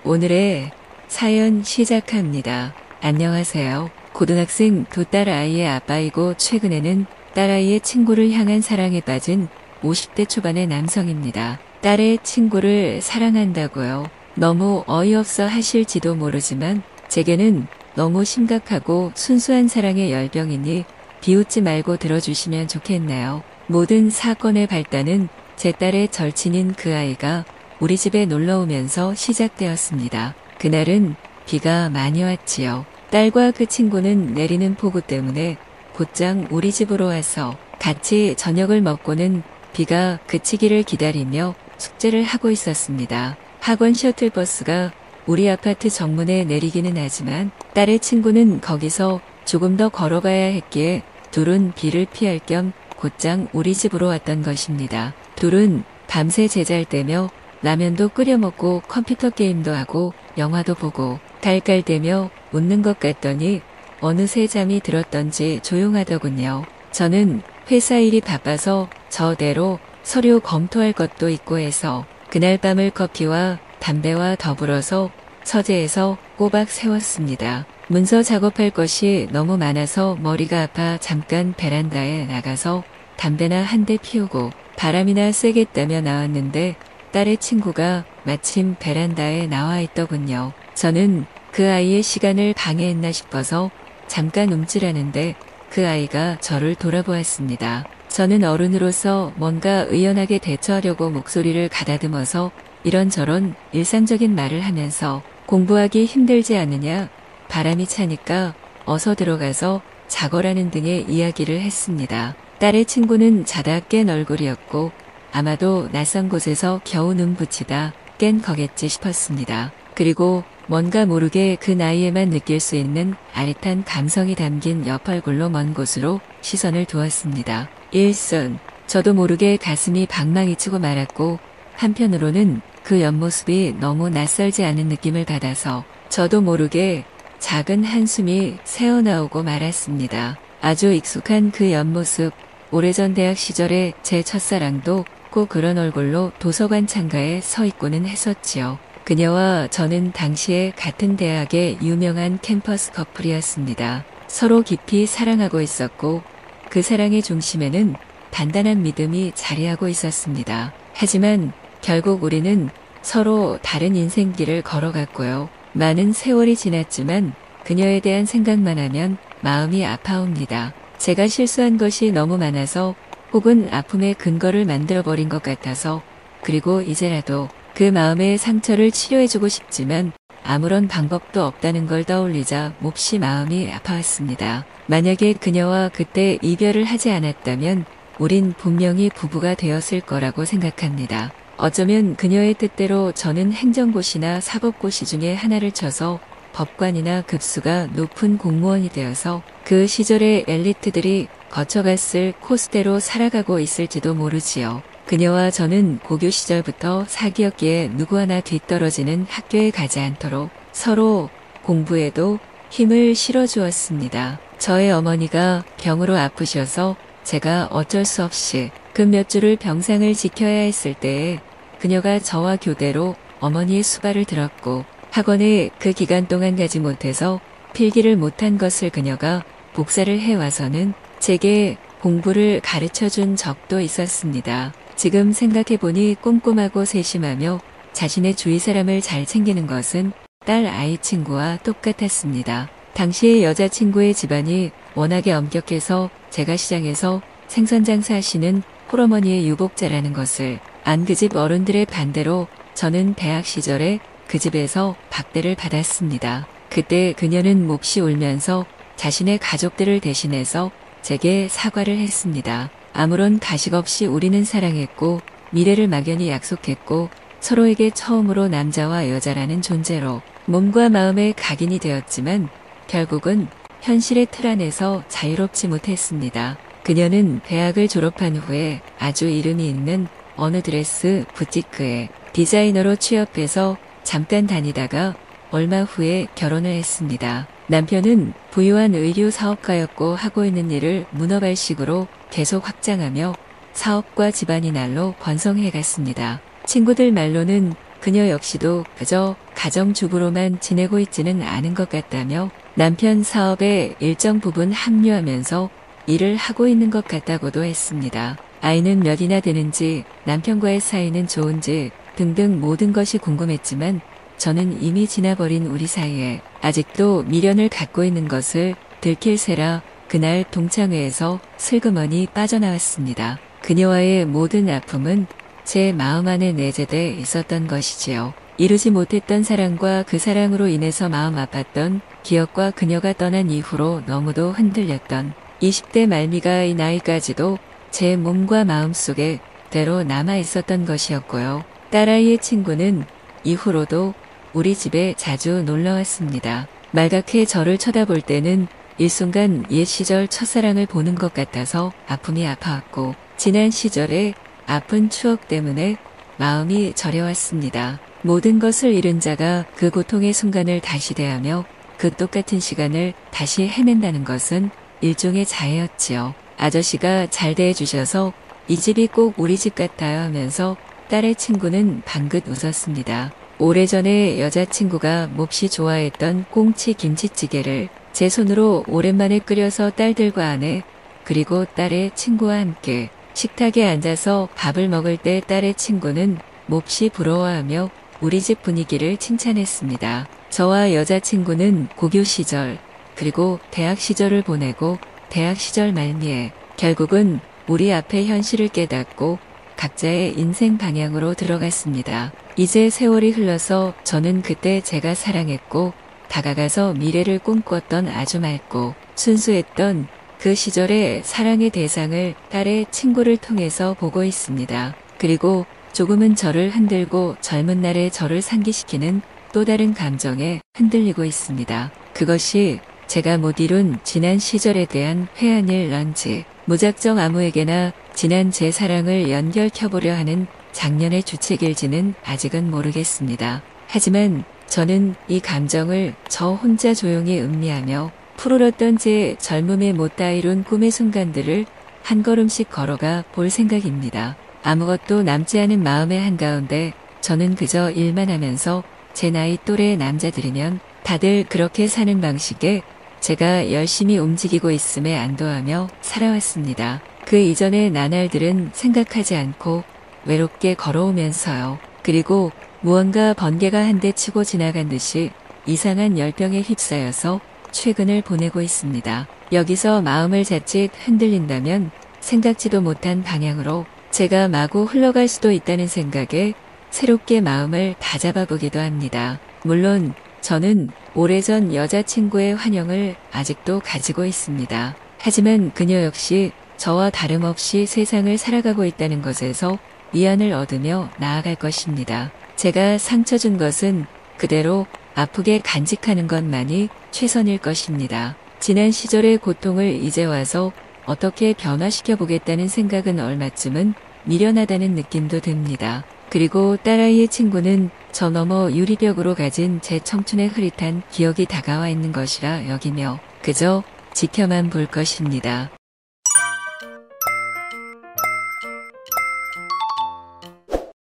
오늘의 사연 시작합니다. 안녕하세요. 고등학생 두 딸아이의 아빠이고 최근에는 딸아이의 친구를 향한 사랑에 빠진 50대 초반의 남성입니다. 딸의 친구를 사랑한다고요? 너무 어이없어 하실지도 모르지만 제게는 너무 심각하고 순수한 사랑의 열병이니 비웃지 말고 들어주시면 좋겠네요. 모든 사건의 발단은 제 딸의 절친인 그 아이가 우리 집에 놀러 오면서 시작되었습니다. 그날은 비가 많이 왔지요. 딸과 그 친구는 내리는 폭우 때문에 곧장 우리 집으로 와서 같이 저녁을 먹고는 비가 그치기를 기다리며 숙제를 하고 있었습니다. 학원 셔틀버스가 우리 아파트 정문에 내리기는 하지만 딸의 친구는 거기서 조금 더 걸어가야 했기에 둘은 비를 피할 겸 곧장 우리 집으로 왔던 것입니다. 둘은 밤새 제잘대며 라면도 끓여 먹고 컴퓨터 게임도 하고 영화도 보고 깔깔대며 웃는 것 같더니 어느새 잠이 들었던지 조용하더군요. 저는 회사 일이 바빠서 저대로 서류 검토할 것도 있고 해서 그날 밤을 커피와 담배와 더불어서 서재에서 꼬박 세웠습니다. 문서 작업할 것이 너무 많아서 머리가 아파 잠깐 베란다에 나가서 담배나 한 대 피우고 바람이나 쐬겠다며 나왔는데 딸의 친구가 마침 베란다에 나와 있더군요. 저는 그 아이의 시간을 방해했나 싶어서 잠깐 움찔하는데 그 아이가 저를 돌아보았습니다. 저는 어른으로서 뭔가 의연하게 대처하려고 목소리를 가다듬어서 이런저런 일상적인 말을 하면서 공부하기 힘들지 않느냐, 바람이 차니까 어서 들어가서 자거라는 등의 이야기를 했습니다. 딸의 친구는 자다 깬 얼굴이었고 아마도 낯선 곳에서 겨우 눈 붙이다 깬 거겠지 싶었습니다. 그리고 뭔가 모르게 그 나이에만 느낄 수 있는 아릿한 감성이 담긴 옆 얼굴로 먼 곳으로 시선을 두었습니다. 일순 저도 모르게 가슴이 방망이 치고 말았고 한편으로는 그 옆모습이 너무 낯설지 않은 느낌을 받아서 저도 모르게 작은 한숨이 새어나오고 말았습니다. 아주 익숙한 그 옆모습, 오래전 대학 시절의 제 첫사랑도 꼭 그런 얼굴로 도서관 창가에 서 있고는 했었지요. 그녀와 저는 당시에 같은 대학의 유명한 캠퍼스 커플이었습니다. 서로 깊이 사랑하고 있었고 그 사랑의 중심에는 단단한 믿음이 자리하고 있었습니다. 하지만 결국 우리는 서로 다른 인생길을 걸어갔고요. 많은 세월이 지났지만 그녀에 대한 생각만 하면 마음이 아파옵니다. 제가 실수한 것이 너무 많아서 혹은 아픔의 근거를 만들어버린 것 같아서 그리고 이제라도 그 마음의 상처를 치료해주고 싶지만 아무런 방법도 없다는 걸 떠올리자 몹시 마음이 아파왔습니다. 만약에 그녀와 그때 이별을 하지 않았다면 우린 분명히 부부가 되었을 거라고 생각합니다. 어쩌면 그녀의 뜻대로 저는 행정고시나 사법고시 중에 하나를 쳐서 법관이나 급수가 높은 공무원이 되어서 그 시절의 엘리트들이 거쳐갔을 코스대로 살아가고 있을지도 모르지요. 그녀와 저는 고교 시절부터 사귀었기에 누구 하나 뒤떨어지는 학교에 가지 않도록 서로 공부에도 힘을 실어주었습니다. 저의 어머니가 병으로 아프셔서 제가 어쩔 수 없이 그 몇 주를 병상을 지켜야 했을 때에 그녀가 저와 교대로 어머니의 수발을 들었고 학원에 그 기간 동안 가지 못해서 필기를 못한 것을 그녀가 복사를 해와서는 제게 공부를 가르쳐준 적도 있었습니다. 지금 생각해보니 꼼꼼하고 세심하며 자신의 주위 사람을 잘 챙기는 것은 딸 아이 친구와 똑같았습니다. 당시의 여자친구의 집안이 워낙에 엄격해서 제가 시장에서 생선장사 하시는 홀어머니의 유복자라는 것을 안 그 집 어른들의 반대로 저는 대학 시절에 그 집에서 박대를 받았습니다. 그때 그녀는 몹시 울면서 자신의 가족들을 대신해서 제게 사과를 했습니다. 아무런 가식 없이 우리는 사랑했고 미래를 막연히 약속했고 서로에게 처음으로 남자와 여자라는 존재로 몸과 마음의 각인이 되었지만 결국은 현실의 틀 안에서 자유롭지 못했습니다. 그녀는 대학을 졸업한 후에 아주 이름이 있는 어느 드레스 부티크에 디자이너로 취업해서 잠깐 다니다가 얼마 후에 결혼을 했습니다. 남편은 부유한 의류 사업가였고 하고 있는 일을 문어발식으로 계속 확장하며 사업과 집안이 날로 번성해 갔습니다. 친구들 말로는 그녀 역시도 그저 가정주부로만 지내고 있지는 않은 것 같다며 남편 사업에 일정 부분 합류하면서 일을 하고 있는 것 같다고도 했습니다. 아이는 몇이나 되는지, 남편과의 사이는 좋은지 등등 모든 것이 궁금했지만 저는 이미 지나버린 우리 사이에 아직도 미련을 갖고 있는 것을 들킬세라 그날 동창회에서 슬그머니 빠져나왔습니다. 그녀와의 모든 아픔은 제 마음 안에 내재돼 있었던 것이지요. 이루지 못했던 사랑과 그 사랑으로 인해서 마음 아팠던 기억과 그녀가 떠난 이후로 너무도 흔들렸던 20대 말미가 이 나이까지도 제 몸과 마음 속에 그대로 남아 있었던 것이었고요. 딸아이의 친구는 이후로도 우리 집에 자주 놀러왔습니다. 말갛게 저를 쳐다볼 때는 일순간 옛 시절 첫사랑을 보는 것 같아서 아픔이 아파왔고 지난 시절의 아픈 추억 때문에 마음이 저려왔습니다. 모든 것을 잃은 자가 그 고통의 순간을 다시 대하며 그 똑같은 시간을 다시 헤맨다는 것은 일종의 자해였지요. 아저씨가 잘 대해주셔서 이 집이 꼭 우리 집 같아요 하면서 딸의 친구는 방긋 웃었습니다. 오래전에 여자친구가 몹시 좋아했던 꽁치 김치찌개를 제 손으로 오랜만에 끓여서 딸들과 아내 그리고 딸의 친구와 함께 식탁에 앉아서 밥을 먹을 때 딸의 친구는 몹시 부러워하며 우리 집 분위기를 칭찬했습니다. 저와 여자친구는 고교 시절 그리고 대학 시절을 보내고 대학 시절 말미에 결국은 우리 앞에 현실을 깨닫고 각자의 인생 방향으로 들어갔습니다. 이제 세월이 흘러서 저는 그때 제가 사랑했고 다가가서 미래를 꿈꿨던 아주 맑고 순수했던 그 시절의 사랑의 대상을 딸의 친구를 통해서 보고 있습니다. 그리고 조금은 저를 흔들고 젊은 날의 저를 상기시키는 또 다른 감정에 흔들리고 있습니다. 그것이 제가 못 이룬 지난 시절에 대한 회한일런지 무작정 아무에게나 지난 제 사랑을 연결켜보려 하는 작년의 주책일지는 아직은 모르겠습니다. 하지만 저는 이 감정을 저 혼자 조용히 음미하며 푸르렀던 제 젊음의 못다 이룬 꿈의 순간들을 한 걸음씩 걸어가 볼 생각입니다. 아무것도 남지 않은 마음의 한가운데 저는 그저 일만 하면서 제 나이 또래의 남자들이면 다들 그렇게 사는 방식에 제가 열심히 움직이고 있음에 안도하며 살아왔습니다. 그 이전의 나날들은 생각하지 않고 외롭게 걸어오면서요. 그리고 무언가 번개가 한 대 치고 지나간 듯이 이상한 열병에 휩싸여서 최근을 보내고 있습니다. 여기서 마음을 자칫 흔들린다면 생각지도 못한 방향으로 제가 마구 흘러갈 수도 있다는 생각에 새롭게 마음을 다잡아보기도 합니다. 물론 저는 오래전 여자친구의 환영을 아직도 가지고 있습니다. 하지만 그녀 역시 저와 다름없이 세상을 살아가고 있다는 것에서 위안을 얻으며 나아갈 것입니다. 제가 상처 준 것은 그대로 아프게 간직하는 것만이 최선일 것입니다. 지난 시절의 고통을 이제 와서 어떻게 변화시켜 보겠다는 생각은 얼마쯤은 미련하다는 느낌도 듭니다. 그리고 딸아이의 친구는 저 너머 유리벽으로 가진 제 청춘의 흐릿한 기억이 다가와 있는 것이라 여기며 그저 지켜만 볼 것입니다.